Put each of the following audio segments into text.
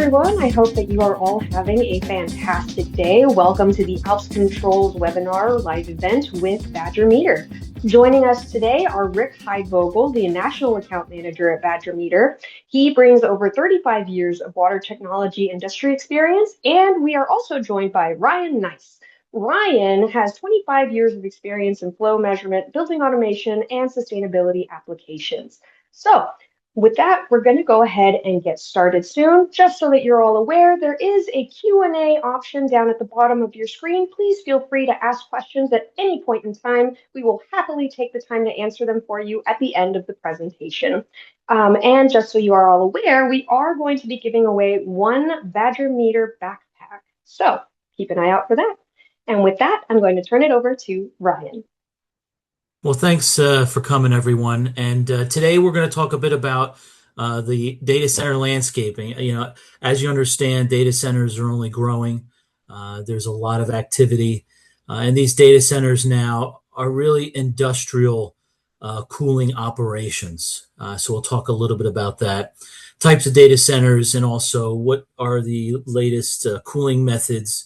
everyone. I hope that you are all having a fantastic day. Welcome to the Alps Controls webinar live event with Badger Meter. Joining us today are Rick Heidvogel, the National Account Manager at Badger Meter. He brings over 35 years of water technology industry experience, and we are also joined by Ryan Nice. Ryan has 25 years of experience in flow measurement, building automation, and sustainability applications. So, with that, we're going to go ahead and get started soon. Just so that you're all aware, there is a Q&A option down at the bottom of your screen. Please feel free to ask questions at any point in time. We will happily take the time to answer them for you at the end of the presentation. And just so you are all aware, we are going to be giving away one Badger Meter backpack. So keep an eye out for that. And with that, I'm going to turn it over to Ryan. Well, thanks for coming, everyone. And today we're going to talk a bit about the data center landscaping. As you understand, data centers are only growing. There's a lot of activity. And these data centers now are really industrial cooling operations. So we'll talk a little bit about that. Types of data centers, and also what are the latest cooling methods,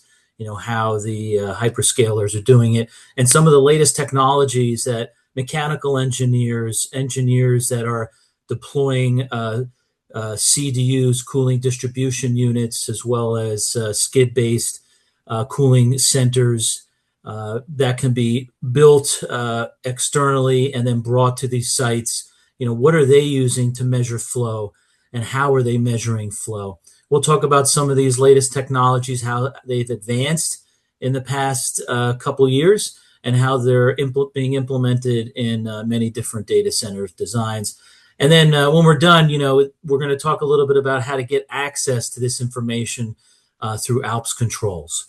how the hyperscalers are doing it, and some of the latest technologies that mechanical engineers that are deploying CDUs, cooling distribution units, as well as skid-based cooling centers that can be built externally and then brought to these sites. What are they using to measure flow, and how are they measuring flow? We'll talk about some of these latest technologies, how they've advanced in the past couple years, and how they're being implemented in many different data center designs. And then when we're done, we're going to talk a little bit about how to get access to this information through Alps Controls.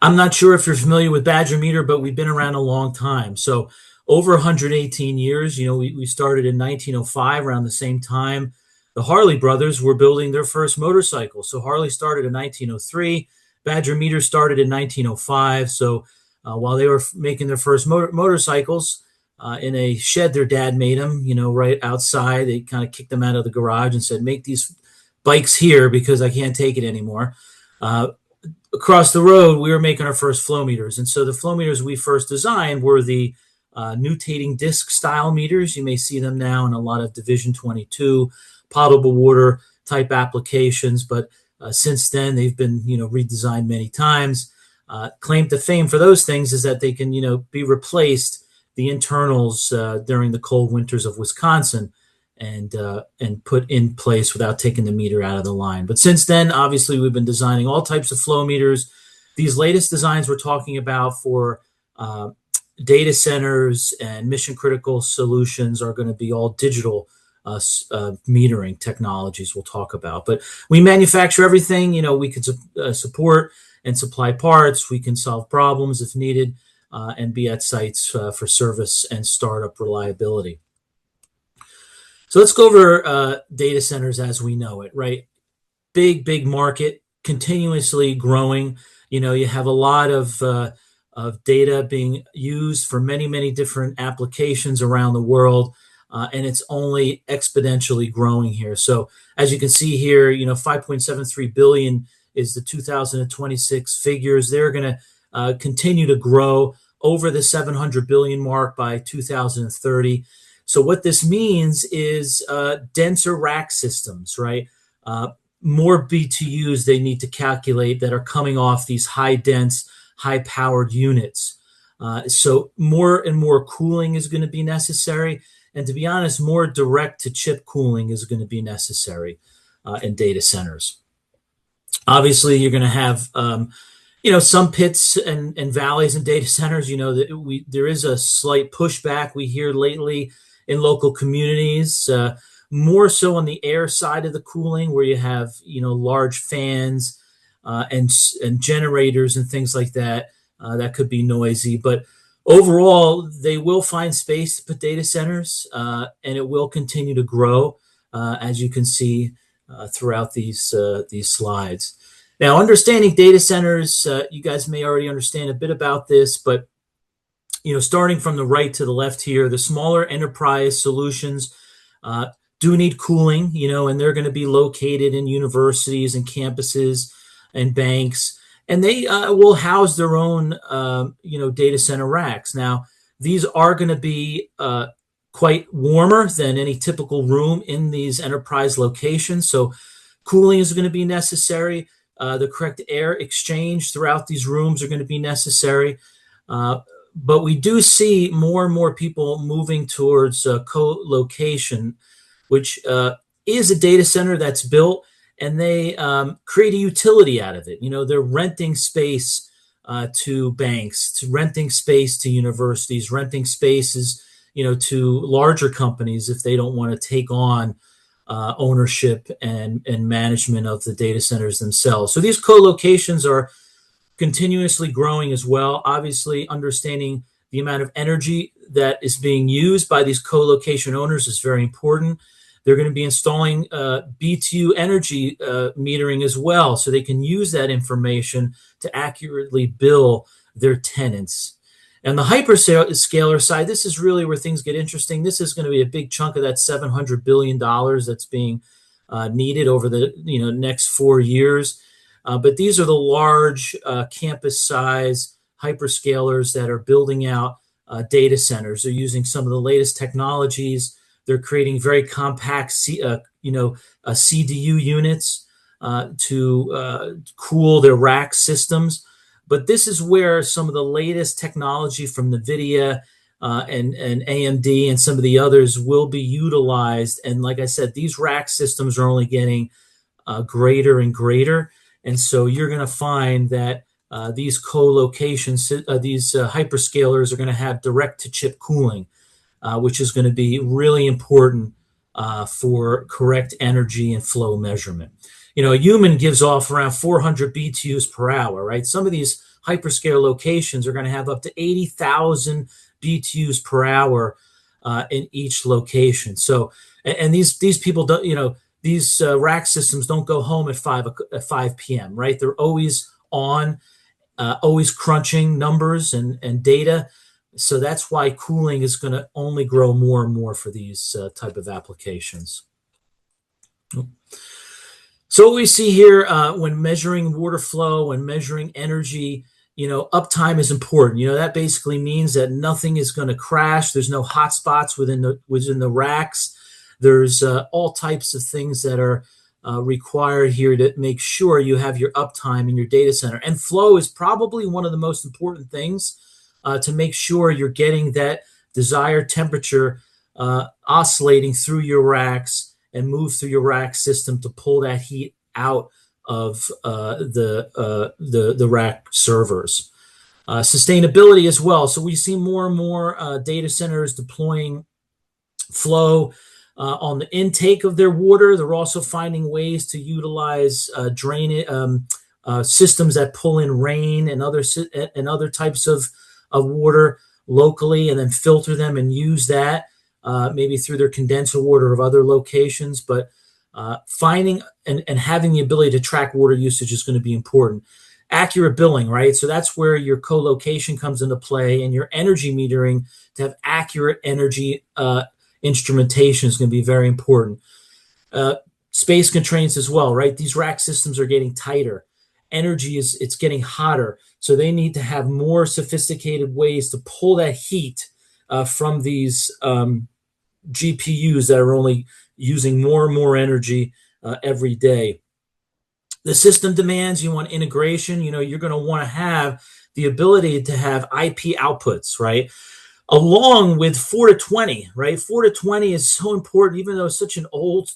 I'm not sure if you're familiar with Badger Meter, but we've been around a long time. So over 118 years, we started in 1905, around the same time the Harley brothers were building their first motorcycle. So Harley started in 1903. Badger Meter started in 1905. So while they were making their first motorcycles in a shed their dad made them, right outside, they kind of kicked them out of the garage and said, make these bikes here because I can't take it anymore. Across the road, we were making our first flow meters. And so the flow meters we first designed were the nutating disc style meters. You may see them now in a lot of Division 22 potable water type applications, but since then they've been redesigned many times. Claim to fame for those things is that they can be replaced, the internals, during the cold winters of Wisconsin, and put in place without taking the meter out of the line. But since then, obviously, we've been designing all types of flow meters. These latest designs we're talking about for data centers and mission critical solutions are going to be all digital metering technologies we'll talk about. But we manufacture everything. We can support and supply parts. We can solve problems if needed, and be at sites for service and startup reliability. So let's go over data centers as we know it, right? Big market, continuously growing. You have a lot of data being used for many different applications around the world. And it's only exponentially growing here. So as you can see here, 5.73 billion is the 2026 figures. They're going to continue to grow over the 700 billion mark by 2030. So what this means is denser rack systems, right? More BTUs they need to calculate that are coming off these high dense, high powered units. So more and more cooling is going to be necessary. And to be honest, more direct-to-chip cooling is going to be necessary in data centers. Obviously, you're going to have, some pits and valleys in data centers. There is a slight pushback we hear lately in local communities, more so on the air side of the cooling, where you have, large fans and generators and things like that. That could be noisy, but overall, they will find space to put data centers, and it will continue to grow, as you can see throughout these slides. Now, understanding data centers, you guys may already understand a bit about this, but starting from the right to the left here, the smaller enterprise solutions do need cooling, and they're going to be located in universities and campuses and banks, and they will house their own, data center racks. Now, these are going to be quite warmer than any typical room in these enterprise locations. So cooling is going to be necessary. The correct air exchange throughout these rooms are going to be necessary. But we do see more and more people moving towards co-location, which is a data center that's built, and they create a utility out of it. They're renting space to banks, to renting space to universities, renting spaces, to larger companies if they don't want to take on ownership and management of the data centers themselves. So these co-locations are continuously growing as well. Obviously, understanding the amount of energy that is being used by these co-location owners is very important. They're going to be installing BTU energy metering as well, so they can use that information to accurately bill their tenants. And the hyperscaler side, this is really where things get interesting. This is going to be a big chunk of that $700 billion that's being needed over the next 4 years. But these are the large campus size hyperscalers that are building out data centers. They're using some of the latest technologies. They're creating very compact CDU units to cool their rack systems. But this is where some of the latest technology from NVIDIA and AMD and some of the others will be utilized. And like I said, these rack systems are only getting greater and greater. And so you're going to find that these co-locations, these hyperscalers are going to have direct-to-chip cooling, which is going to be really important for correct energy and flow measurement. A human gives off around 400 BTUs per hour, right? Some of these hyperscale locations are going to have up to 80,000 BTUs per hour in each location. So, and these people don't, these rack systems don't go home at 5 p.m., right? They're always on, always crunching numbers and data. So that's why cooling is going to only grow more and more for these type of applications. So what we see here when measuring water flow, when measuring energy, uptime is important. That basically means that nothing is going to crash. There's no hot spots within the racks. There's all types of things that are required here to make sure you have your uptime in your data center. And flow is probably one of the most important things to make sure you're getting that desired temperature oscillating through your racks and move through your rack system to pull that heat out of the rack servers. Sustainability as well. So we see more and more data centers deploying flow on the intake of their water. They're also finding ways to utilize drainage systems that pull in rain and other types of water locally, and then filter them and use that maybe through their condenser water of other locations. But finding and having the ability to track water usage is going to be important. Accurate billing, right? So that's where your co-location comes into play, and your energy metering to have accurate energy instrumentation is going to be very important. Space constraints as well, right? These rack systems are getting tighter. Energy it's getting hotter. So they need to have more sophisticated ways to pull that heat from these GPUs that are only using more and more energy every day. The system demands, you want integration. You're going to want to have the ability to have IP outputs, right? Along with 4 to 20, right? 4 to 20 is so important, even though it's such an old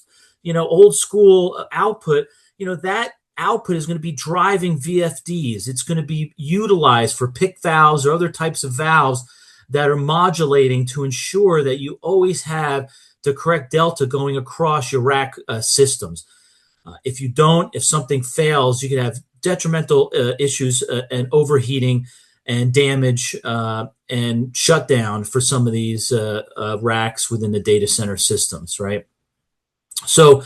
school output. That output is going to be driving VFDs. It's going to be utilized for PIC valves or other types of valves that are modulating to ensure that you always have the correct delta going across your rack systems. If something fails, you could have detrimental issues and overheating and damage and shutdown for some of these racks within the data center systems, right? So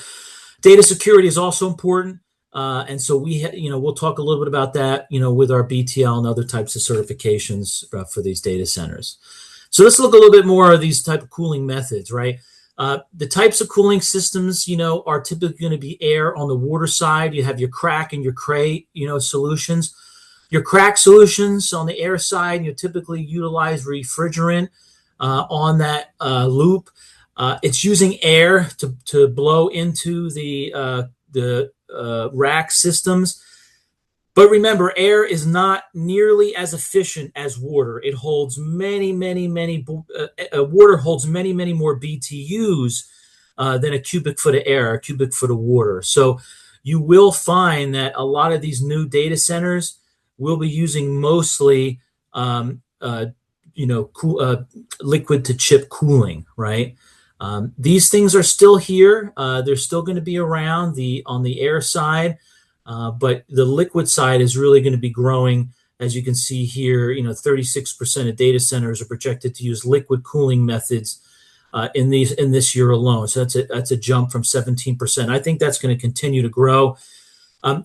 data security is also important. And so we'll talk a little bit about that, with our BTL and other types of certifications for these data centers. So let's look a little bit more at these type of cooling methods, right? The types of cooling systems, are typically going to be air on the water side. You have your crack and your cray, solutions. Your crack solutions on the air side, you typically utilize refrigerant on that loop. It's using air to blow into the rack systems. But remember, air is not nearly as efficient as water. It holds many water holds many more BTUs than a cubic foot of air, a cubic foot of water. So you will find that a lot of these new data centers will be using mostly, liquid to chip cooling, right? These things are still here. They're still going to be around on the air side. But the liquid side is really going to be growing. As you can see here, 36% of data centers are projected to use liquid cooling methods in this year alone. So that's a jump from 17%. I think that's going to continue to grow.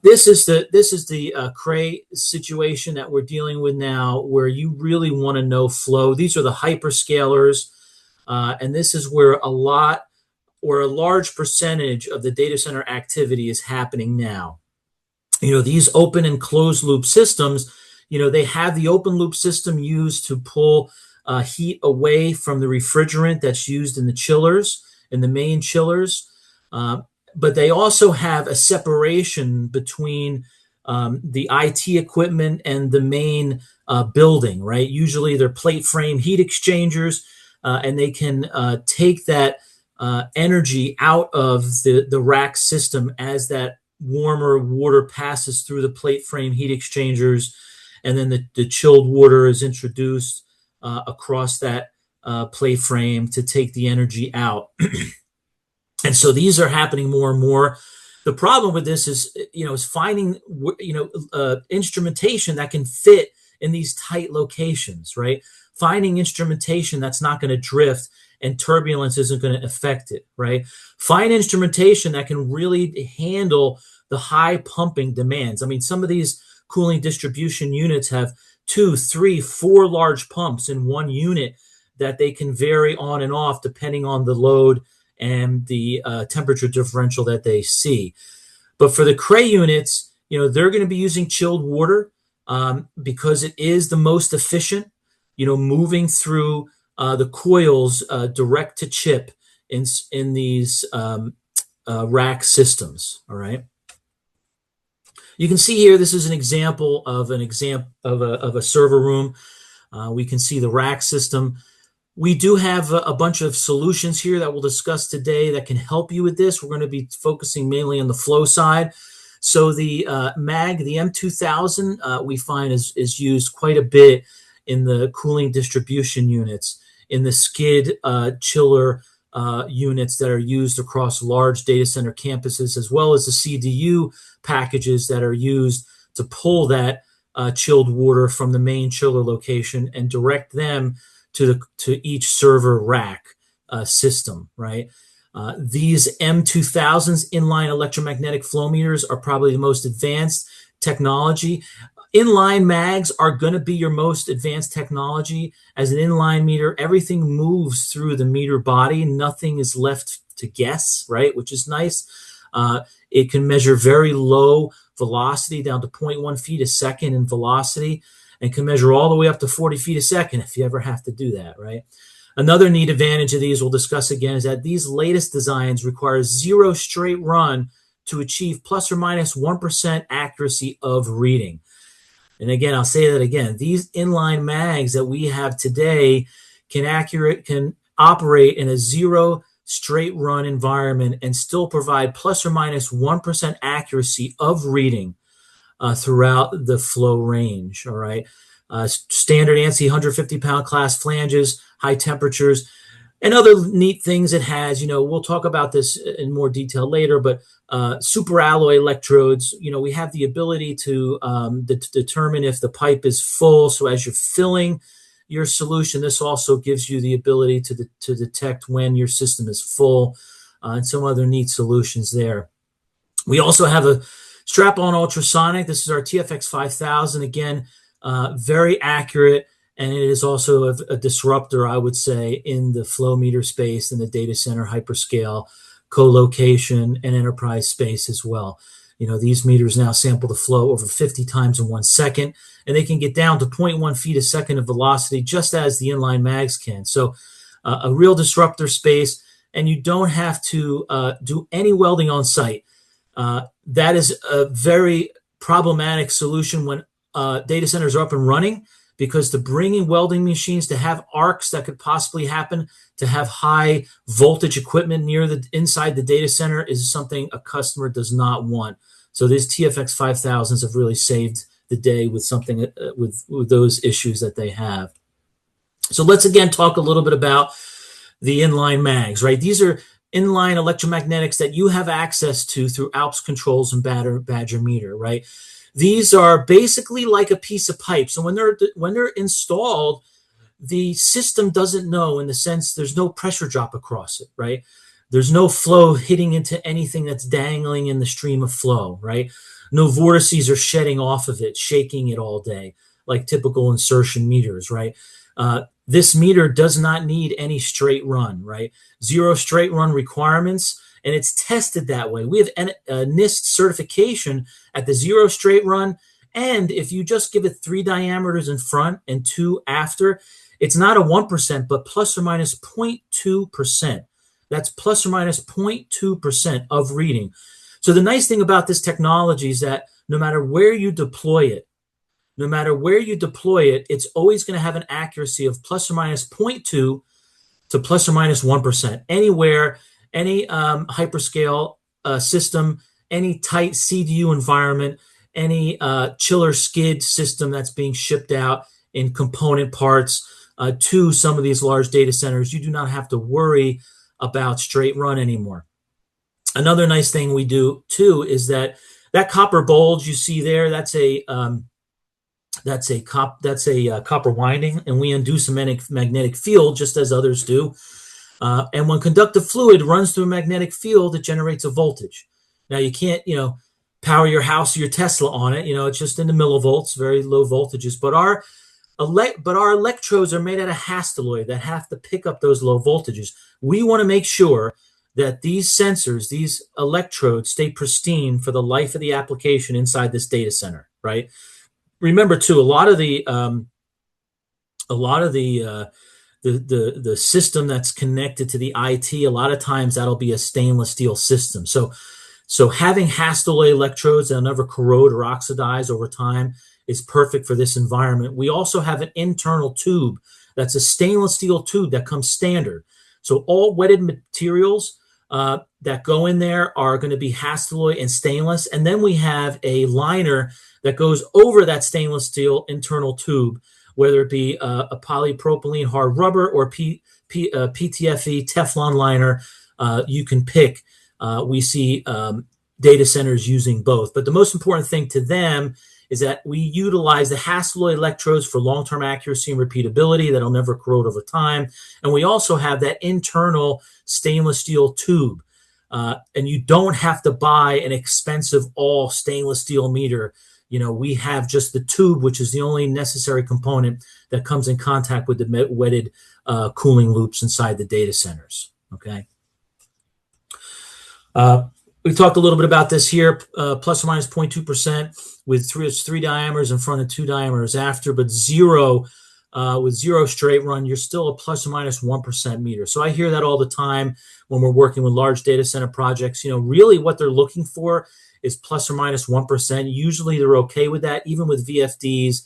This is the cray situation that we're dealing with now, where you really want to know flow. These are the hyperscalers, and this is where a large percentage of the data center activity is happening now. These open and closed loop systems, they have the open loop system used to pull heat away from the refrigerant that's used in the chillers, in the main chillers. But they also have a separation between the IT equipment and the main building, right? Usually they're plate frame heat exchangers, and they can take that energy out of the rack system as that warmer water passes through the plate frame heat exchangers, and then the chilled water is introduced across that plate frame to take the energy out. And so these are happening more and more. The problem with this is finding instrumentation that can fit in these tight locations, right? Finding instrumentation that's not going to drift and turbulence isn't going to affect it, right? Find instrumentation that can really handle the high pumping demands. I mean, some of these cooling distribution units have 2, 3, 4 large pumps in one unit that they can vary on and off depending on the load and the temperature differential that they see. But for the cray units, they're going to be using chilled water because it is the most efficient, moving through the coils direct to chip in these rack systems. All right. You can see here, this is an example of a server room. We can see the rack system. We do have a bunch of solutions here that we'll discuss today that can help you with this. We're going to be focusing mainly on the flow side. So the MAG, the M2000, we find is used quite a bit in the cooling distribution units, in the skid chiller units that are used across large data center campuses, as well as the CDU packages that are used to pull that chilled water from the main chiller location and direct them to each server rack system, right? These M2000s, inline electromagnetic flow meters, are probably the most advanced technology. Inline mags are going to be your most advanced technology. As an inline meter, everything moves through the meter body. Nothing is left to guess, right? Which is nice. It can measure very low velocity down to 0.1 feet a second in velocity, and can measure all the way up to 40 feet a second if you ever have to do that, right? Another neat advantage of these we'll discuss again is that these latest designs require 0 straight run to achieve plus or minus 1% accuracy of reading. And again, I'll say that again, these inline mags that we have today can operate in a 0 straight run environment and still provide plus or minus 1% accuracy of reading throughout the flow range. All right. Standard ANSI 150-pound class flanges, high temperatures, and other neat things it has. We'll talk about this in more detail later, but super alloy electrodes, we have the ability to determine if the pipe is full. So as you're filling your solution, this also gives you the ability to detect when your system is full, and some other neat solutions there. We also have a strap-on ultrasonic. This is our TFX 5000. Again, very accurate and it is also a disruptor, I would say, in the flow meter space, in the data center, hyperscale, co-location, and enterprise space as well. These meters now sample the flow over 50 times in 1 second, and they can get down to 0.1 feet a second of velocity, just as the inline mags can. So a real disruptor space, and you don't have to do any welding on site. That is a very problematic solution when data centers are up and running, because to bring in welding machines, to have arcs that could possibly happen, to have high voltage equipment inside the data center is something a customer does not want. So these TFX 5000s have really saved the day with something with those issues that they have. So let's again talk a little bit about the inline mags, right? These are inline electromagnetics that you have access to through Alps Controls and Badger Meter, right? These are basically like a piece of pipe. So when they're installed, the system doesn't know, in the sense there's no pressure drop across it, right? There's no flow hitting into anything that's dangling in the stream of flow, right? No vortices are shedding off of it, shaking it all day, like typical insertion meters, right? This meter does not need any straight run, right? 0 straight run requirements, and it's tested that way. We have NIST certification at the 0 straight run, and if you just give it 3 diameters in front and 2 after, it's not a 1%, but plus or minus 0.2%. That's plus or minus 0.2% of reading. So the nice thing about this technology is that no matter where you deploy it, it's always going to have an accuracy of plus or minus 0.2 to plus or minus 1%. Anywhere, any hyperscale system, any tight CDU environment, any chiller skid system that's being shipped out in component parts to some of these large data centers, you do not have to worry about straight run anymore. Another nice thing we do too is that copper bulge you see there, that's a copper winding, and we induce a magnetic field just as others do. And when conductive fluid runs through a magnetic field, it generates a voltage. Now you can't, power your house or your Tesla on it. It's just in the millivolts, very low voltages. But our electrodes are made out of hastelloy that have to pick up those low voltages. We want to make sure that these sensors, these electrodes, stay pristine for the life of the application inside this data center, right? Remember too, a lot of the system that's connected to the IT, a lot of times that'll be a stainless steel system. So having hastelloy electrodes that'll never corrode or oxidize over time is perfect for this environment. We also have an internal tube that's a stainless steel tube that comes standard. So all wetted materials that go in there are going to be hastelloy and stainless. And then we have a liner that goes over that stainless steel internal tube, whether it be a polypropylene hard rubber or PTFE Teflon liner, you can pick. We see data centers using both. But the most important thing to them is that we utilize the hastelloy electrodes for long-term accuracy and repeatability that'll never corrode over time. And we also have that internal stainless steel tube. And you don't have to buy an expensive all stainless steel meter. We have just the tube, which is the only necessary component that comes in contact with the wetted cooling loops inside the data centers. Okay. We talked a little bit about this here, plus or minus 0.2% with three diameters in front and 2 diameters after, but with 0 straight run, you're still a plus or minus 1% meter. So I hear that all the time when we're working with large data center projects. Really what they're looking for is plus or minus 1%. Usually they're okay with that, even with VFDs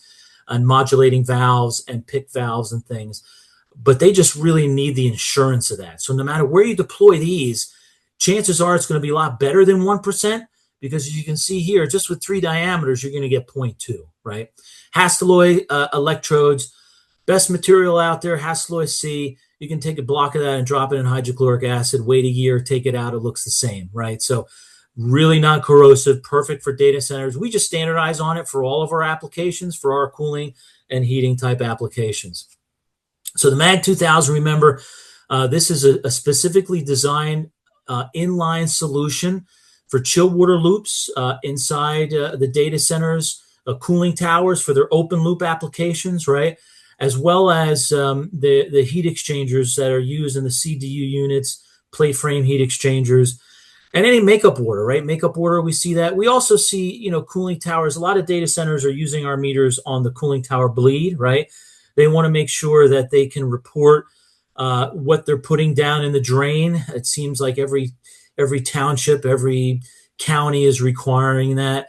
and modulating valves and PIC valves and things. But they just really need the insurance of that. So no matter where you deploy these, chances are it's going to be a lot better than 1%, because as you can see here, just with 3 diameters, you're going to get 0.2, right? Hastelloy electrodes, best material out there, Hastelloy C. You can take a block of that and drop it in hydrochloric acid, wait a year, take it out, it looks the same, right? So really not corrosive, perfect for data centers. We just standardize on it for all of our applications, for our cooling and heating type applications. So the MAG 2000, remember, this is a specifically designed inline solution for chill water loops inside the data centers, cooling towers for their open loop applications, right? as well as the heat exchangers that are used in the CDU units, plate frame heat exchangers, and any makeup water, right? Makeup water, we see that. We also see, cooling towers. A lot of data centers are using our meters on the cooling tower bleed, right? They want to make sure that they can report what they're putting down in the drain. It seems like every township, every county is requiring that.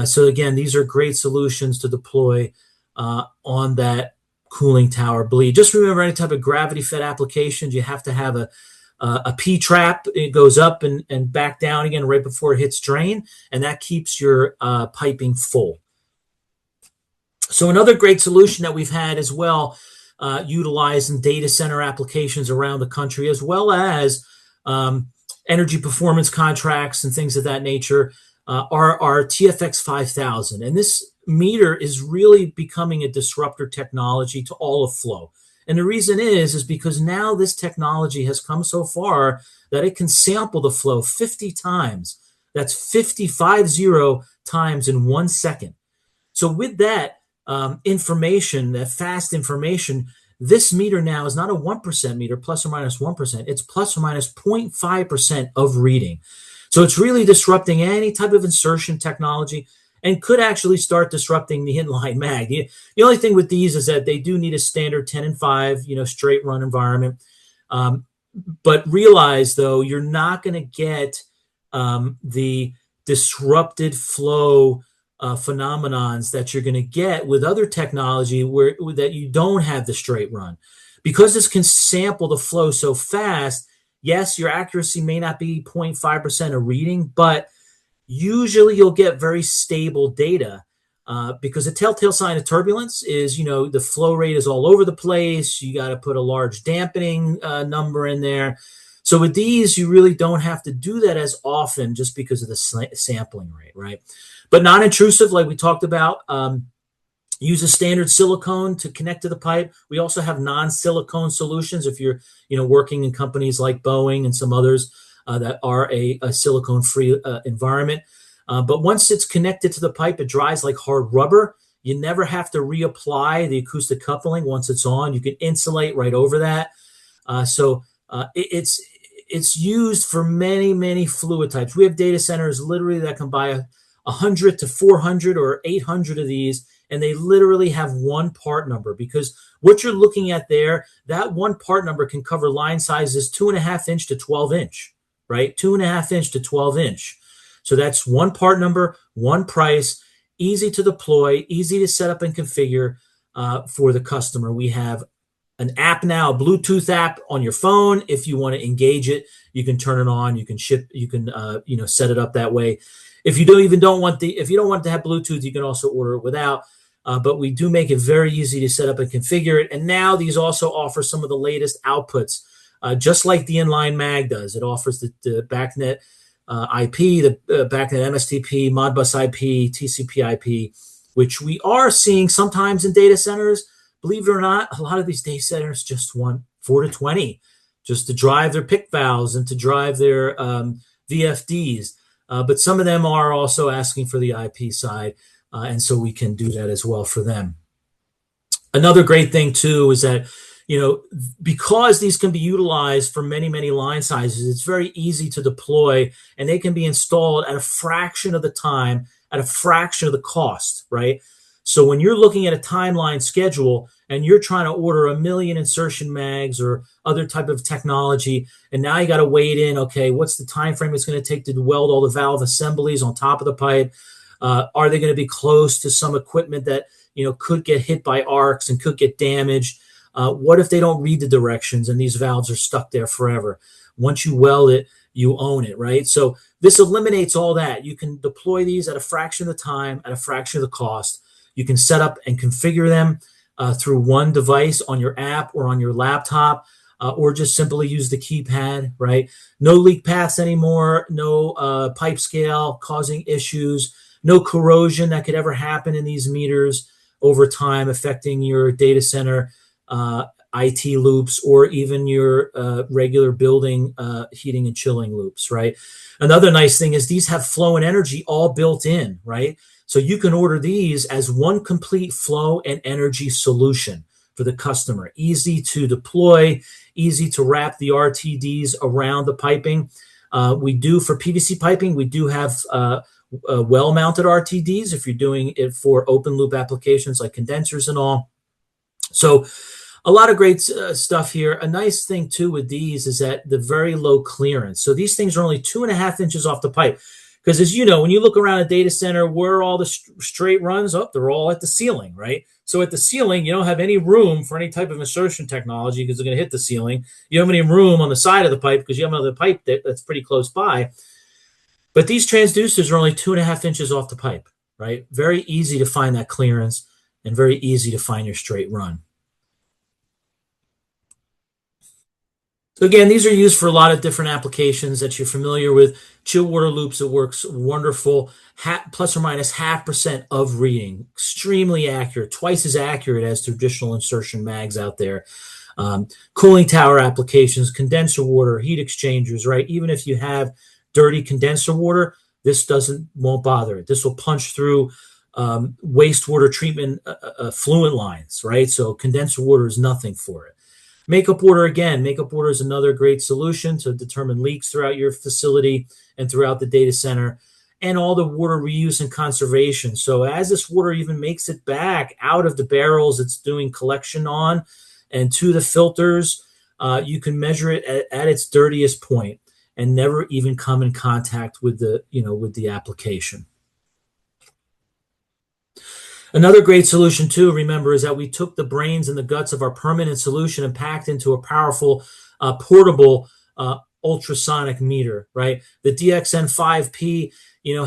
So again, these are great solutions to deploy on that cooling tower bleed. Just remember, any type of gravity fed applications, you have to have a P trap. It goes up and back down again right before it hits drain, and that keeps your piping full. So another great solution that we've had as well, utilized in data center applications around the country, as well as energy performance contracts and things of that nature, are our TFX 5000. And this meter is really becoming a disruptor technology to all of flow. And the reason is because now this technology has come so far that it can sample the flow 50 times. That's 50 times in 1 second. So with that information, that fast information, this meter now is not a 1% meter, plus or minus 1%. It's plus or minus 0.5% of reading. So it's really disrupting any type of insertion technology, and could actually start disrupting the inline mag. The only thing with these is that they do need a standard 10 and 5, straight run environment. But realize, though, you're not going to get the disrupted flow phenomenons that you're going to get with other technology that you don't have the straight run. Because this can sample the flow so fast, yes, your accuracy may not be 0.5% of reading, but usually you'll get very stable data because a telltale sign of turbulence is, the flow rate is all over the place. You got to put a large dampening number in there. So with these, you really don't have to do that as often just because of the sampling rate, right? But non-intrusive, like we talked about, use a standard silicone to connect to the pipe. We also have non-silicone solutions if you're, working in companies like Boeing and some others that are a silicone-free environment. But once it's connected to the pipe, it dries like hard rubber. You never have to reapply the acoustic coupling once it's on. You can insulate right over that. So it's used for many, many fluid types. We have data centers literally that can buy 100 to 400 or 800 of these, and they literally have one part number, because what you're looking at there, that one part number can cover line sizes 2.5 inch to 12 inch, right? 2.5 inch to 12 inch. So that's one part number, one price, easy to deploy, easy to set up and configure for the customer. We have an app now, a Bluetooth app on your phone. If you want to engage it, you can turn it on. You can set it up that way. If you don't want it to have Bluetooth, you can also order it without. But we do make it very easy to set up and configure it. And now these also offer some of the latest outputs, just like the inline mag does. It offers the BACnet IP, the BACnet MSTP, Modbus IP, TCP IP, which we are seeing sometimes in data centers. Believe it or not, a lot of these data centers just want 4 to 20 just to drive their PIC valves and to drive their VFDs. But some of them are also asking for the IP side, and so we can do that as well for them. Another great thing, too, is that, because these can be utilized for many, many line sizes, it's very easy to deploy, and they can be installed at a fraction of the time, at a fraction of the cost, right? So when you're looking at a timeline schedule and you're trying to order 1 million insertion mags or other type of technology, and now you got to wade in, okay, what's the time frame it's going to take to weld all the valve assemblies on top of the pipe? Are they going to be close to some equipment that, could get hit by arcs and could get damaged? What if they don't read the directions and these valves are stuck there forever? Once you weld it, you own it, right? So this eliminates all that. You can deploy these at a fraction of the time, at a fraction of the cost. You can set up and configure them through one device on your app or on your laptop, or just simply use the keypad, right? No leak paths anymore, no pipe scale causing issues, no corrosion that could ever happen in these meters over time affecting your data center IT loops or even your regular building heating and chilling loops, right? Another nice thing is these have flow and energy all built in, right? So you can order these as one complete flow and energy solution for the customer. Easy to deploy, easy to wrap the RTDs around the piping. We do, for PVC piping, we do have well-mounted RTDs if you're doing it for open loop applications like condensers and all. So a lot of great stuff here. A nice thing too with these is that the very low clearance. So these things are only 2.5 inches off the pipe. Because as you know, when you look around a data center, where all the straight runs up, they're all at the ceiling, right? So at the ceiling, you don't have any room for any type of insertion technology because they're going to hit the ceiling. You don't have any room on the side of the pipe because you have another pipe that's pretty close by. But these transducers are only 2.5 inches off the pipe, right? Very easy to find that clearance and very easy to find your straight run. So again, these are used for a lot of different applications that you're familiar with. Chill water loops, it works wonderful. Plus or minus 0.5% of reading. Extremely accurate, twice as accurate as traditional insertion mags out there. Cooling tower applications, condenser water, heat exchangers, right? Even if you have dirty condenser water, this won't bother it. This will punch through wastewater treatment fluent lines, right? So condenser water is nothing for it. Makeup water, again, makeup water is another great solution to determine leaks throughout your facility and throughout the data center, and all the water reuse and conservation. So as this water even makes it back out of the barrels it's doing collection on and to the filters, you can measure it at its dirtiest point and never even come in contact with the application. Another great solution too, remember, is that we took the brains and the guts of our permanent solution and packed into a powerful, portable ultrasonic meter, right? The DXN5P,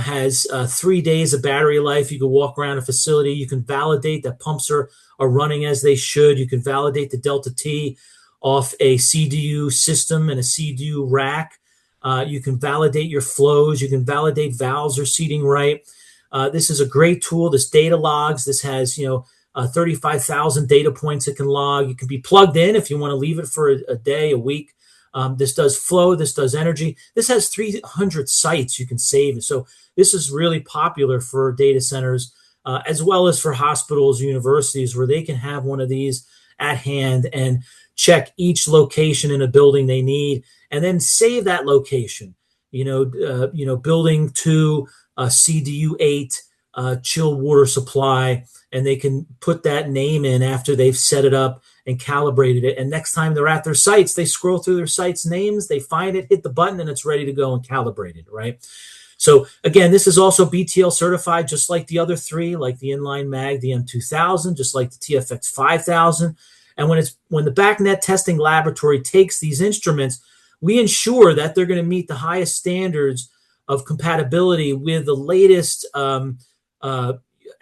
has 3 days of battery life. You can walk around a facility. You can validate that pumps are running as they should. You can validate the delta T off a CDU system and a CDU rack. You can validate your flows. You can validate valves are seating right. This is a great tool. This data logs. This has 35,000 data points it can log. You can be plugged in if you want to leave it for a day, a week. This does flow. This does energy. This has 300 sites you can save. So this is really popular for data centers as well as for hospitals, universities, where they can have one of these at hand and check each location in a building they need, and then save that location. Building 2. CDU8 chill water supply, and they can put that name in after they've set it up and calibrated it. And next time they're at their sites, they scroll through their sites' names, they find it, hit the button, and it's ready to go and calibrated, right? So again, this is also BTL certified, just like the other three, like the inline mag, the M2000, just like the TFX 5000. And when the BACnet testing laboratory takes these instruments, we ensure that they're going to meet the highest standards of compatibility with the latest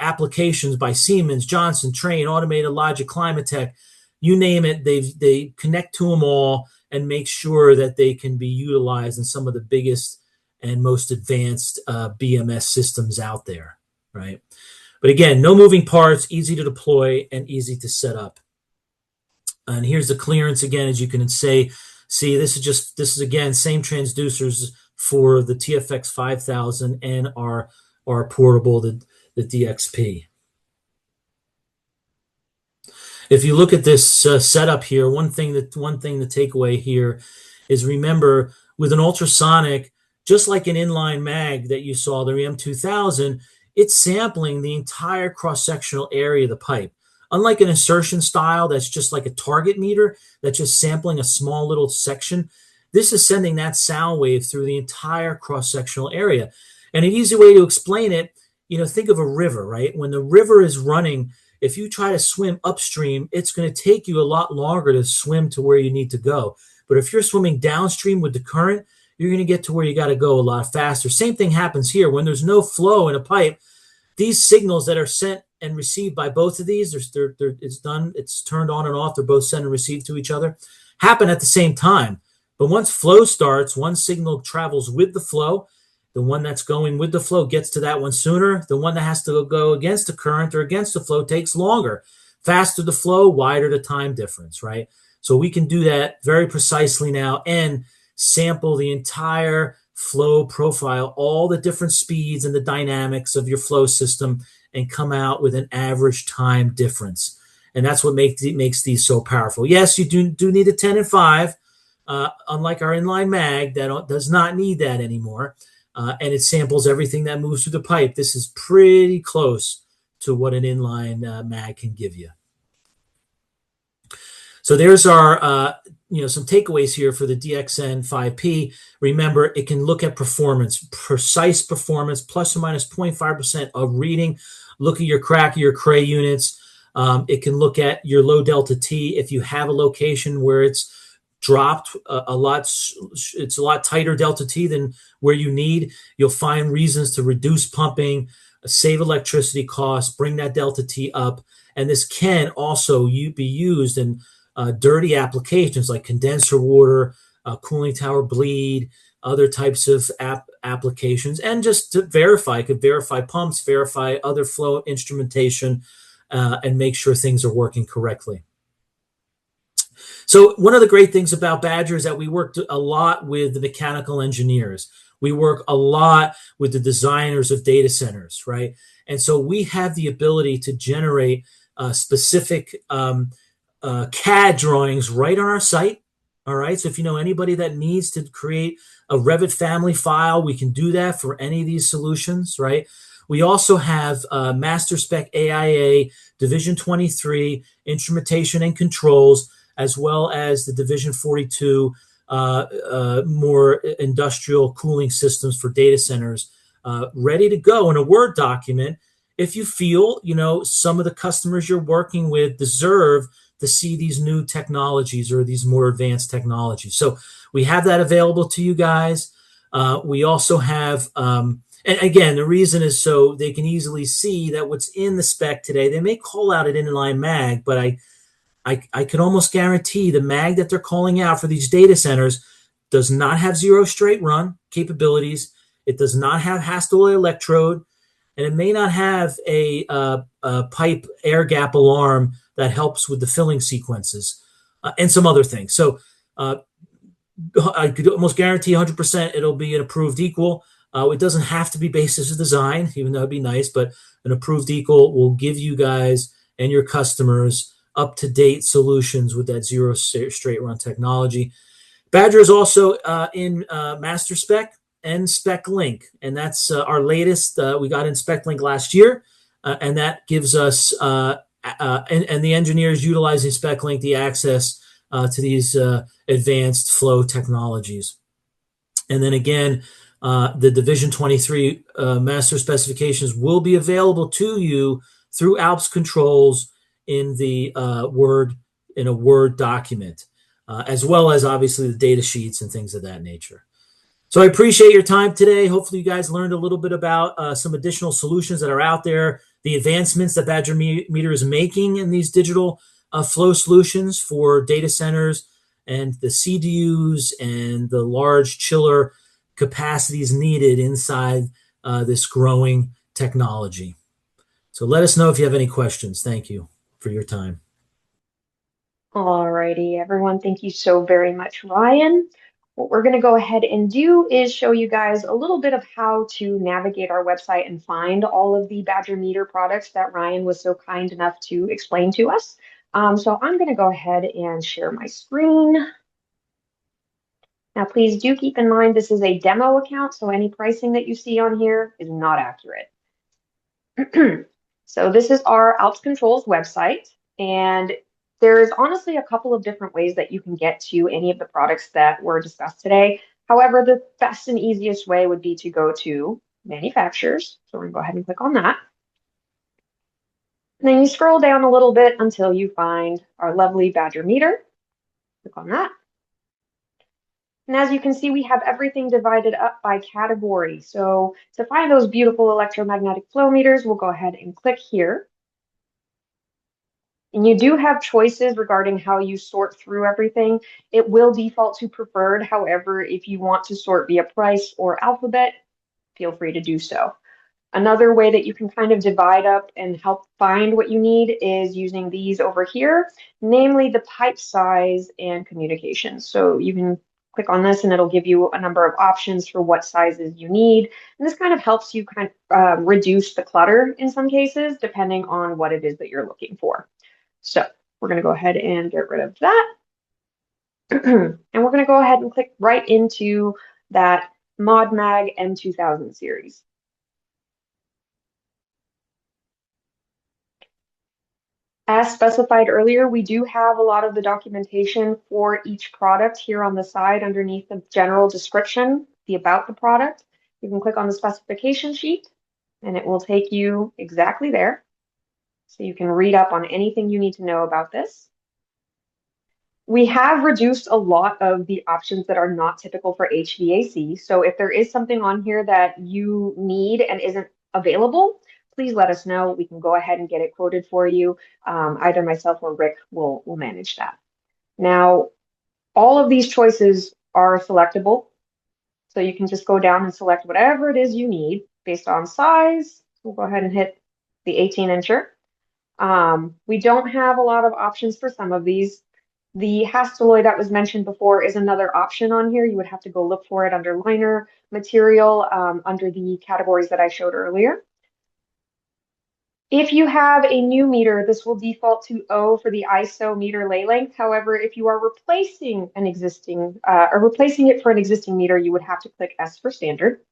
applications by Siemens, Johnson, Trane, Automated Logic, Climatech, you name it. They connect to them all and make sure that they can be utilized in some of the biggest and most advanced BMS systems out there, right? But again, no moving parts, easy to deploy and easy to set up. And here's the clearance again, as you can see, this is again, same transducers for the TFX 5000 and our portable, the DXP. If you look at this setup here, one thing to take away here is, remember, with an ultrasonic, just like an inline mag that you saw, the M2000, it's sampling the entire cross-sectional area of the pipe. Unlike an insertion style that's just like a target meter that's just sampling a small little section, this is sending that sound wave through the entire cross-sectional area. And an easy way to explain it, think of a river, right? When the river is running, if you try to swim upstream, it's going to take you a lot longer to swim to where you need to go. But if you're swimming downstream with the current, you're going to get to where you got to go a lot faster. Same thing happens here. When there's no flow in a pipe, these signals that are sent and received by both of these, it's turned on and off, they're both sent and received to each other, happen at the same time. But once flow starts, one signal travels with the flow. The one that's going with the flow gets to that one sooner. The one that has to go against the current or against the flow takes longer. Faster the flow, wider the time difference, right? So we can do that very precisely now and sample the entire flow profile, all the different speeds and the dynamics of your flow system, and come out with an average time difference. And that's what makes these so powerful. Yes, you do need a 10 and 5, unlike our inline mag that does not need that anymore. And it samples everything that moves through the pipe. This is pretty close to what an inline mag can give you. So there's our some takeaways here for the DXN 5P. Remember, it can look at performance, precise performance, plus or minus 0.5% of reading. Look at your crack, your cray units. It can look at your low delta T. If you have a location where it's dropped a lot, it's a lot tighter delta T than where you need, you'll find reasons to reduce pumping, save electricity costs, bring that delta T up. And this can also be used in dirty applications like condenser water, cooling tower bleed, other types of applications. And just to verify, could verify pumps, verify other flow instrumentation, and make sure things are working correctly. So one of the great things about Badger is that we worked a lot with the mechanical engineers. We work a lot with the designers of data centers, right? And so we have the ability to generate specific CAD drawings right on our site. All right. So if you know anybody that needs to create a Revit family file, we can do that for any of these solutions, right? We also have Master Spec AIA, Division 23, instrumentation and controls, as well as the Division 42, more industrial cooling systems for data centers, ready to go in a Word document if you feel, some of the customers you're working with deserve to see these new technologies or these more advanced technologies. So we have that available to you guys. We also have, and again, the reason is so they can easily see that what's in the spec today. They may call out an inline mag, but I can almost guarantee the mag that they're calling out for these data centers does not have zero straight run capabilities. It does not have Hastelloy electrode, and it may not have a pipe air gap alarm that helps with the filling sequences, and some other things. So I could almost guarantee 100% it'll be an approved equal. It doesn't have to be basis of design, even though it'd be nice, but an approved equal will give you guys and your customers up-to-date solutions with that zero straight run technology. Badger is also in Master Spec and Spec Link, and that's our latest. We got in Spec Link last year, and that gives us and the engineers utilizing Spec Link the access to these advanced flow technologies. And then again, the Division 23 master specifications will be available to you through Alps Controls in the Word document, as well as obviously the data sheets and things of that nature. So I appreciate your time today. Hopefully you guys learned a little bit about some additional solutions that are out there, the advancements that Badger Meter is making in these digital flow solutions for data centers, and the CDUs and the large chiller capacities needed inside this growing technology. So let us know if you have any questions. Thank you for your time. All righty, everyone. Thank you so very much, Ryan. What we're going to go ahead and do is show you guys a little bit of how to navigate our website and find all of the Badger Meter products that Ryan was so kind enough to explain to us. So I'm going to go ahead and share my screen. Now, please do keep in mind this is a demo account, so any pricing that you see on here is not accurate. So this is our Alps Controls website, and there's honestly a couple of different ways that you can get to any of the products that were discussed today. However, the best and easiest way would be to go to manufacturers. So we're going to go ahead and click on that. And then you scroll down a little bit until you find our lovely Badger meter. Click on that. And as you can see, we have everything divided up by category. So to find those beautiful electromagnetic flow meters, we'll go ahead and click here. And you do have choices regarding how you sort through everything. It will default to preferred. However, if you want to sort via price or alphabet, feel free to do so. Another way that you can kind of divide up and help find what you need is using these over here, namely the pipe size and communications. So you can click on this and it'll give you a number of options for what sizes you need. And this kind of helps you kind of reduce the clutter in some cases, depending on what it is that you're looking for. So we're going to go ahead and get rid of that. And we're going to go ahead and click right into that ModMag M2000 series. As specified earlier, we do have a lot of the documentation for each product here on the side underneath the general description, the about the product. You can click on the specification sheet and it will take you exactly there. So you can read up on anything you need to know about this. We have reduced a lot of the options that are not typical for HVAC. So if there is something on here that you need and isn't available, please let us know. We can go ahead and get it quoted for you. Either myself or Rick will manage that. Now, all of these choices are selectable. So you can just go down and select whatever it is you need based on size. We'll go ahead and hit the 18-incher. We don't have a lot of options for some of these. The Hastelloy that was mentioned before is another option on here. You would have to go look for it under liner material under the categories that I showed earlier. If you have a new meter, this will default to O for the ISO meter lay length. However, if you are replacing an existing or replacing it for an existing meter, you would have to click S for standard.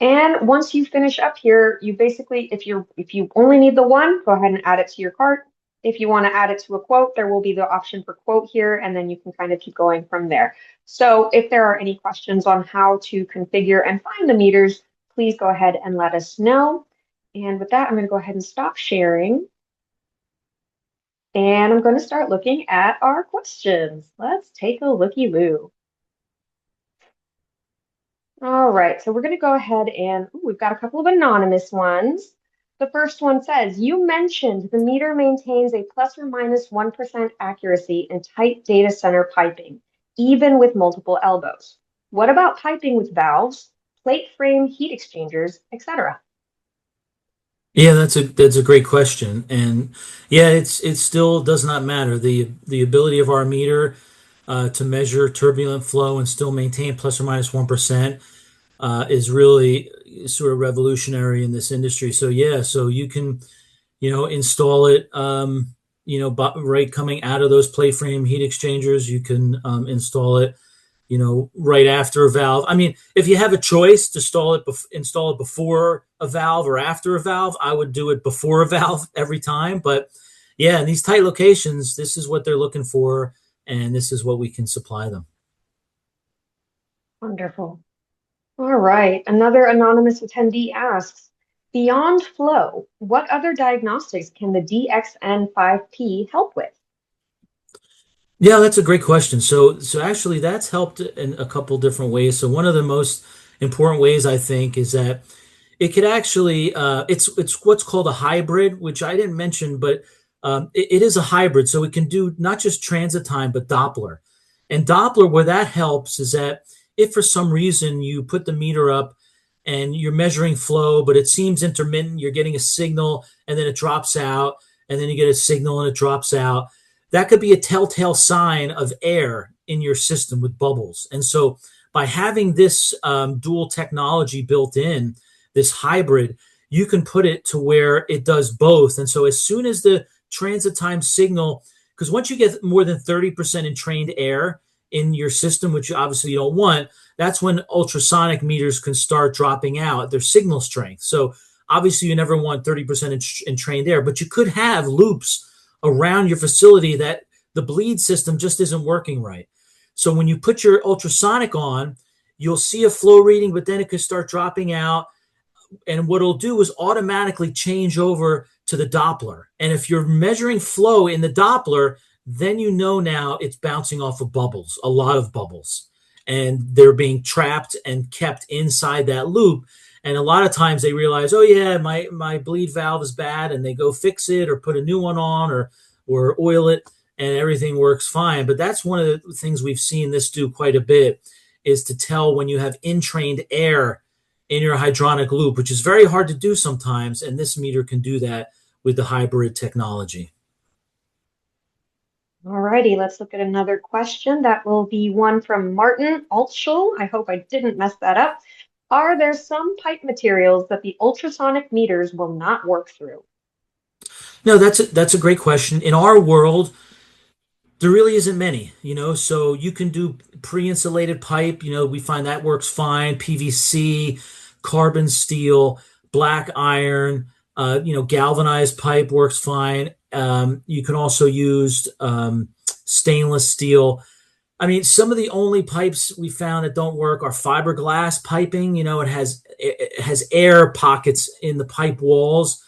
And once you finish up here, you basically, if you only need the one, go ahead and add it to your cart. If you want to add it to a quote, there will be the option for quote here, and then you can kind of keep going from there. So if there are any questions on how to configure and find the meters, please go ahead and let us know. And with that, I'm going to go ahead and stop sharing. And I'm going to start looking at our questions. Let's take a looky-loo. All right, so we're going to go ahead and we've got a couple of anonymous ones. The first one says, you mentioned the meter maintains a plus or minus 1% accuracy in tight data center piping, even with multiple elbows. What about piping with valves, plate frame heat exchangers, etc.? Yeah, that's a great question, and yeah, it still does not matter. The ability of our meter to measure turbulent flow and still maintain plus or minus 1% is really sort of revolutionary in this industry. So yeah, so you can install it right coming out of those plate frame heat exchangers. You can install it right after a valve. I mean, if you have a choice to install it before a valve or after a valve, I would do it before a valve every time. But yeah, in these tight locations, this is what they're looking for, and this is what we can supply them. Wonderful. All right, another anonymous attendee asks, beyond flow, what other diagnostics can the DXN5P help with? Yeah, that's a great question. So actually, that's helped in a couple different ways. So one of the most important ways I think is that it could actually it's what's called a hybrid, which I didn't mention, but it is a hybrid. So it can do not just transit time, but Doppler. And Doppler, where that helps is that if for some reason you put the meter up and you're measuring flow, but it seems intermittent, you're getting a signal and then it drops out, and then you get a signal and it drops out. That could be a telltale sign of air in your system with bubbles. And so by having this dual technology built in, this hybrid, you can put it to where it does both. And so as soon as the transit time signal, because once you get more than 30% entrained air in your system, which obviously you don't want, that's when ultrasonic meters can start dropping out their signal strength. So obviously you never want 30% entrained air, but you could have loops around your facility that the bleed system just isn't working right. So when you put your ultrasonic on, you'll see a flow reading, but then it could start dropping out. And what it'll do is automatically change over to the Doppler. And if you're measuring flow in the Doppler, then you know now it's bouncing off of bubbles, a lot of bubbles. And they're being trapped and kept inside that loop. And a lot of times they realize, oh yeah, my bleed valve is bad, and they go fix it or put a new one on or oil it, and everything works fine. But that's one of the things we've seen this do quite a bit, is to tell when you have entrained air in your hydronic loop, which is very hard to do sometimes, and this meter can do that with the hybrid technology. All righty, let's look at another question. That will be one from Martin Altschul. I hope I didn't mess that up. Are there some pipe materials that the ultrasonic meters will not work through? No, that's a great question. In our world, there really isn't many, so you can do pre-insulated pipe, we find that works fine. PVC, carbon steel, black iron, galvanized pipe works fine. You can also use stainless steel. I mean, some of the only pipes we found that don't work are fiberglass piping. It has air pockets in the pipe walls.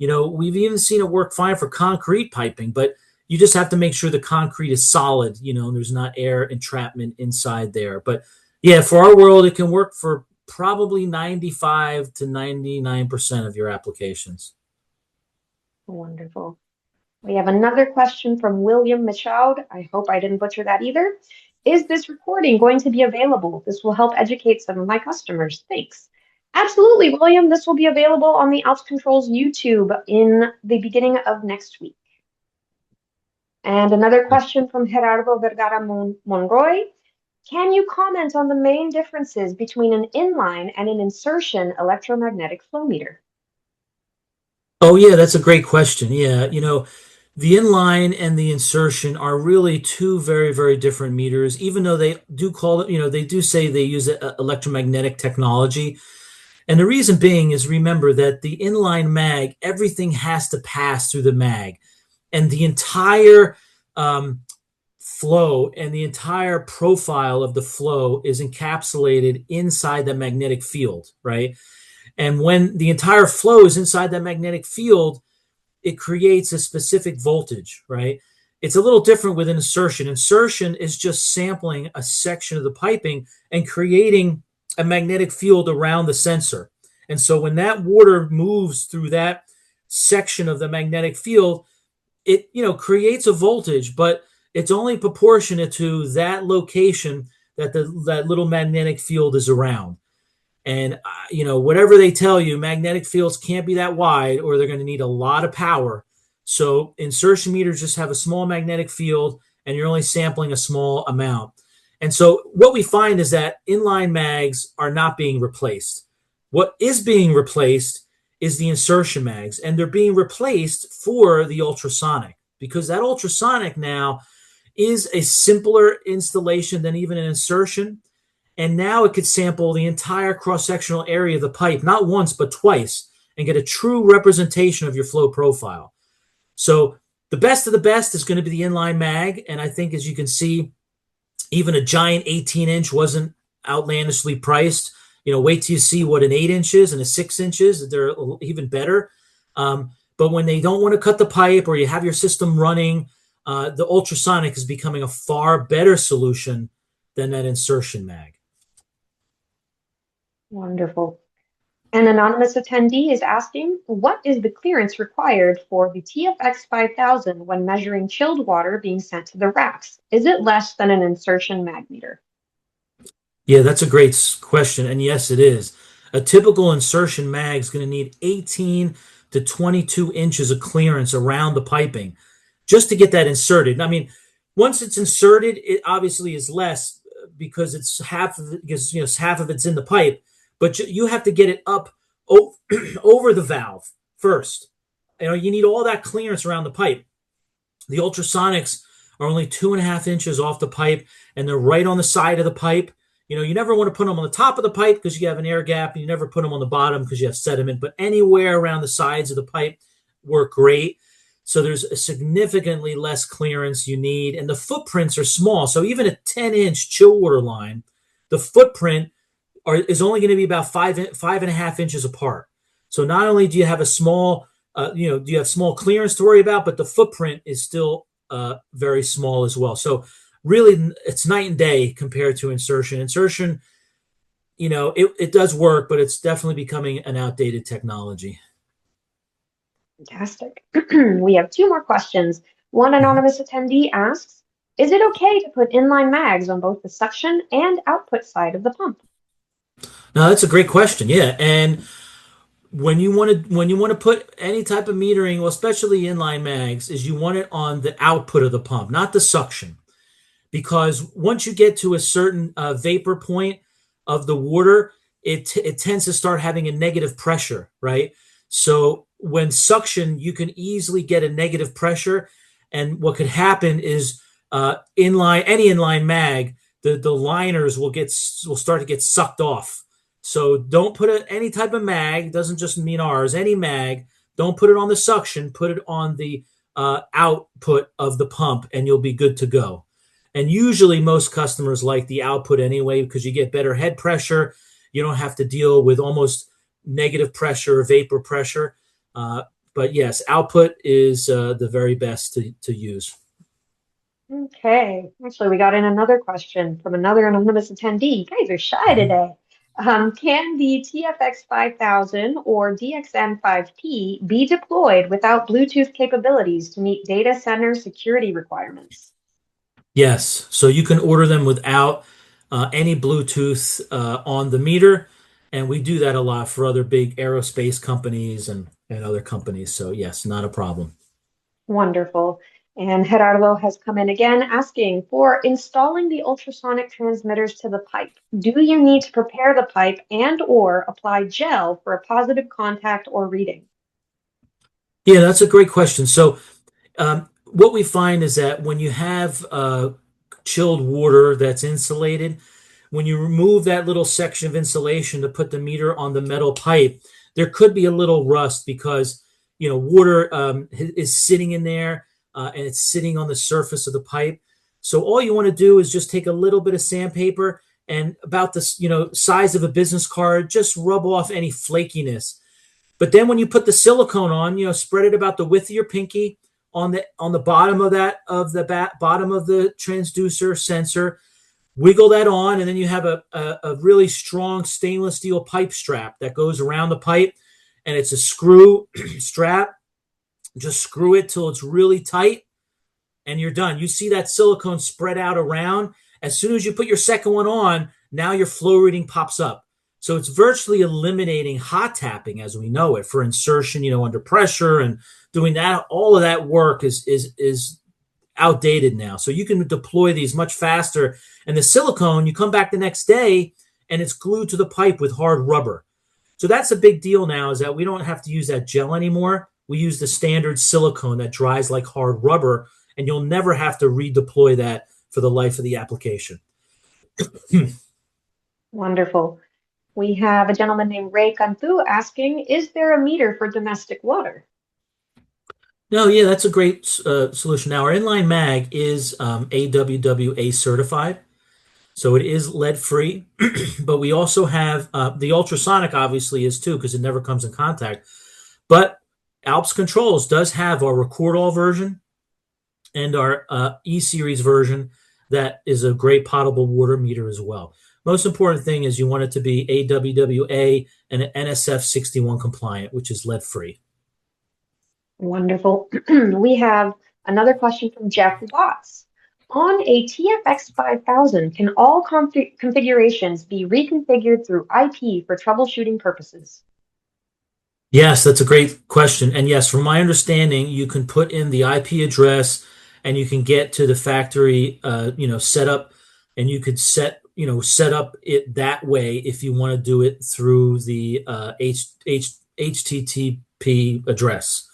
We've even seen it work fine for concrete piping, but you just have to make sure the concrete is solid, and there's not air entrapment inside there. But yeah, for our world, it can work for probably 95 to 99% of your applications. Wonderful. We have another question from William Michaud. I hope I didn't butcher that either. Is this recording going to be available? This will help educate some of my customers. Thanks. Absolutely, William. This will be available on the Alps Controls YouTube in the beginning of next week. And another question from Gerardo Vergara Monroy. Can you comment on the main differences between an inline and an insertion electromagnetic flow meter? Oh, yeah, that's a great question. Yeah, the inline and the insertion are really two very, very different meters, even though they do call it, they do say they use electromagnetic technology. And the reason being is, remember that the inline mag, everything has to pass through the mag. And the entire flow and the entire profile of the flow is encapsulated inside the magnetic field, right? And when the entire flow is inside that magnetic field, it creates a specific voltage, right? It's a little different with an insertion. Insertion is just sampling a section of the piping and creating a magnetic field around the sensor. And so when that water moves through that section of the magnetic field, it creates a voltage, but it's only proportionate to that location that that little magnetic field is around. And whatever they tell you, magnetic fields can't be that wide, or they're going to need a lot of power. So insertion meters just have a small magnetic field, and you're only sampling a small amount. And so what we find is that inline mags are not being replaced. What is being replaced is the insertion mags, and they're being replaced for the ultrasonic, because that ultrasonic now is a simpler installation than even an insertion. And now it could sample the entire cross-sectional area of the pipe, not once, but twice, and get a true representation of your flow profile. So the best of the best is going to be the inline mag. And I think, as you can see, even a giant 18-inch wasn't outlandishly priced. Wait till you see what an 8 inches and a 6 inches, they're even better. But when they don't want to cut the pipe, or you have your system running, the ultrasonic is becoming a far better solution than that insertion mag. Wonderful. An anonymous attendee is asking, what is the clearance required for the TFX 5000 when measuring chilled water being sent to the racks? Is it less than an insertion mag meter? Yeah, that's a great question. And yes, it is. A typical insertion mag is going to need 18 to 22 inches of clearance around the piping just to get that inserted. I mean, once it's inserted, it obviously is less because it's half of it, because half of it's in the pipe, but you have to get it up over the valve first. You need all that clearance around the pipe. The ultrasonics are only 2.5 inches off the pipe, and they're right on the side of the pipe. You never want to put them on the top of the pipe because you have an air gap, and you never put them on the bottom because you have sediment, but anywhere around the sides of the pipe work great. So there's a significantly less clearance you need, and the footprints are small. So even a 10-inch chill water line, the footprint is only going to be about 5.5 inches apart. So not only do you have a small, do you have small clearance to worry about, but the footprint is still very small as well. So really, it's night and day compared to insertion. Insertion, it does work, but it's definitely becoming an outdated technology. Fantastic. We have two more questions. One anonymous attendee asks, is it okay to put inline mags on both the suction and output side of the pump? Now, that's a great question. Yeah. And when you want to put any type of metering, well, especially inline mags, is you want it on the output of the pump, not the suction. Because once you get to a certain vapor point of the water, it tends to start having a negative pressure, right? So when suction, you can easily get a negative pressure, and what could happen is any inline mag, the liners will start to get sucked off. So don't put any type of mag. Doesn't just mean ours. Any mag. Don't put it on the suction. Put it on the output of the pump, and you'll be good to go. And usually, most customers like the output anyway because you get better head pressure. You don't have to deal with almost negative pressure or vapor pressure. But yes, output is the very best to use. Okay. Actually, we got in another question from another anonymous attendee. You guys are shy Mhm. today. Can the TFX 5000 or DXN 5P be deployed without Bluetooth capabilities to meet data center security requirements? Yes, so you can order them without any Bluetooth on the meter, and we do that a lot for other big aerospace companies and other companies. So yes, not a problem. Wonderful. And Gerardo has come in again asking for installing the ultrasonic transmitters to the pipe. Do you need to prepare the pipe and or apply gel for a positive contact or reading? Yeah, that's a great question. So what we find is that when you have chilled water that's insulated, when you remove that little section of insulation to put the meter on the metal pipe, there could be a little rust because water is sitting in there and it's sitting on the surface of the pipe. So all you want to do is just take a little bit of sandpaper and about this size of a business card, just rub off any flakiness. But then when you put the silicone on, spread it about the width of your pinky on the bottom of bottom of the transducer sensor. Wiggle that on, and then you have a really strong stainless steel pipe strap that goes around the pipe, and it's a screw strap. Just screw it till it's really tight, and you're done. You see that silicone spread out around. As soon as you put your second one on, now your flow reading pops up. So it's virtually eliminating hot tapping as we know it for insertion, under pressure and doing that. All of that work is outdated now. So you can deploy these much faster. And the silicone, you come back the next day and it's glued to the pipe with hard rubber. So that's a big deal now is that we don't have to use that gel anymore. We use the standard silicone that dries like hard rubber, and you'll never have to redeploy that for the life of the application. Wonderful. We have a gentleman named Ray Cantu asking, is there a meter for domestic water? No, yeah, that's a great solution. Now, our inline mag is AWWA certified, so it is lead free, but we also have the ultrasonic obviously is too because it never comes in contact. But Alps Controls does have our record all version and our E-Series version that is a great potable water meter as well. Most important thing is you want it to be AWWA and NSF 61 compliant, which is lead free. Wonderful. We have another question from Jeff Watts. On a TFX 5000, can all configurations be reconfigured through IP for troubleshooting purposes? Yes, that's a great question. And yes, from my understanding, you can put in the IP address and you can get to the factory, setup, and you could set up it that way if you want to do it through the HTTP address.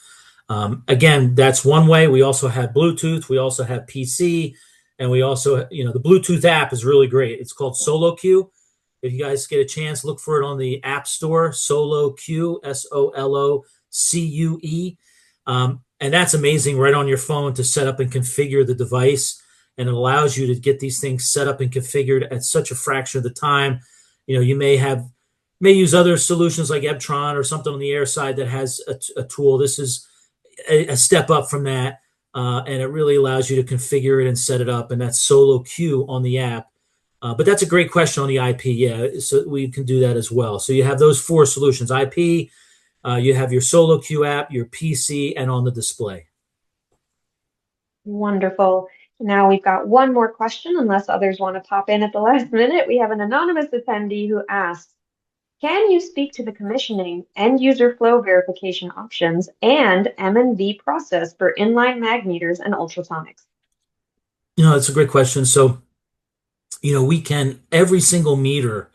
Again, that's one way. We also have Bluetooth. We also have PC, and we also, the Bluetooth app is really great. It's called SoloQ. If you guys get a chance, look for it on the App Store. SoloQ, SoloCue, and that's amazing right on your phone to set up and configure the device. And it allows you to get these things set up and configured at such a fraction of the time. You may use other solutions like Ebtron or something on the air side that has a tool. This is a step up from that, and it really allows you to configure it and set it up. And that's SoloQ on the app. But that's a great question on the IP. Yeah, so we can do that as well. So you have those four solutions: IP, you have your SoloQ app, your PC, and on the display. Wonderful. Now we've got one more question, unless others want to pop in at the last minute. We have an anonymous attendee who asks, can you speak to the commissioning end user flow verification options and M&V process for inline mag meters and ultrasonics? That's a great question. So, every single meter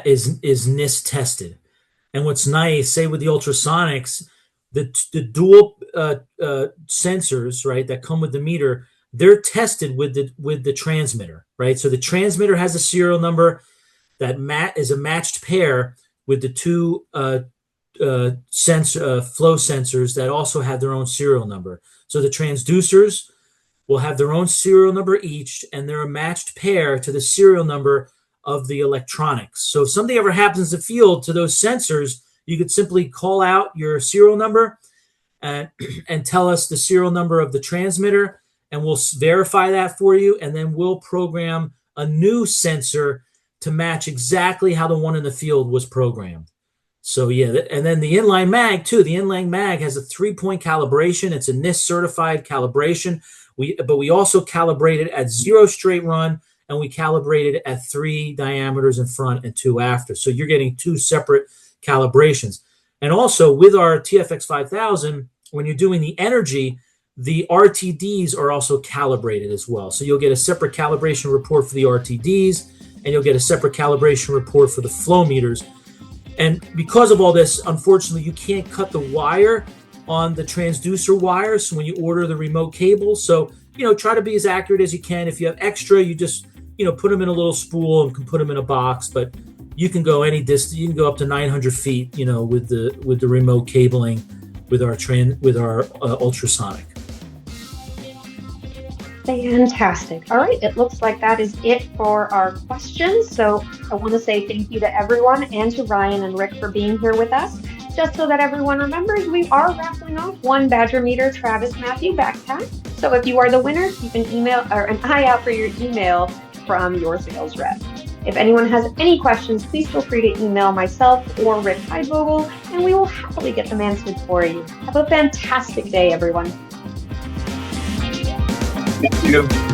is NIST tested. And what's nice, say with the ultrasonics, the dual sensors, right, that come with the meter, they're tested with the transmitter, right? So the transmitter has a serial number that is a matched pair with the two flow sensors that also have their own serial number. So the transducers will have their own serial number each, and they're a matched pair to the serial number of the electronics. So if something ever happens in the field to those sensors, you could simply call out your serial number and tell us the serial number of the transmitter, and we'll verify that for you, and then we'll program a new sensor to match exactly how the one in the field was programmed. So yeah, and then the inline mag too. The inline mag has a 3-point calibration. It's a NIST certified calibration. But we also calibrate it at 0 straight run, and we calibrate it at 3 diameters in front and 2 after. So you're getting 2 separate calibrations. And also with our TFX 5000, when you're doing the energy, the RTDs are also calibrated as well. So you'll get a separate calibration report for the RTDs, and you'll get a separate calibration report for the flow meters. And because of all this, unfortunately, you can't cut the wire on the transducer wires when you order the remote cable. So, try to be as accurate as you can. If you have extra, you just, put them in a little spool and can put them in a box. But you can go any distance. You can go up to 900 feet, with the remote cabling with our ultrasonic. Fantastic. All right, it looks like that is it for our questions. So I want to say thank you to everyone and to Ryan and Rick for being here with us. Just so that everyone remembers, we are raffling off one Badger Meter Travis Matthew backpack. So if you are the winner, keep an eye out for your email from your sales rep. If anyone has any questions, please feel free to email myself or Rick Heidvogel, and we will happily get them answered for you. Have a fantastic day, everyone. Thank you.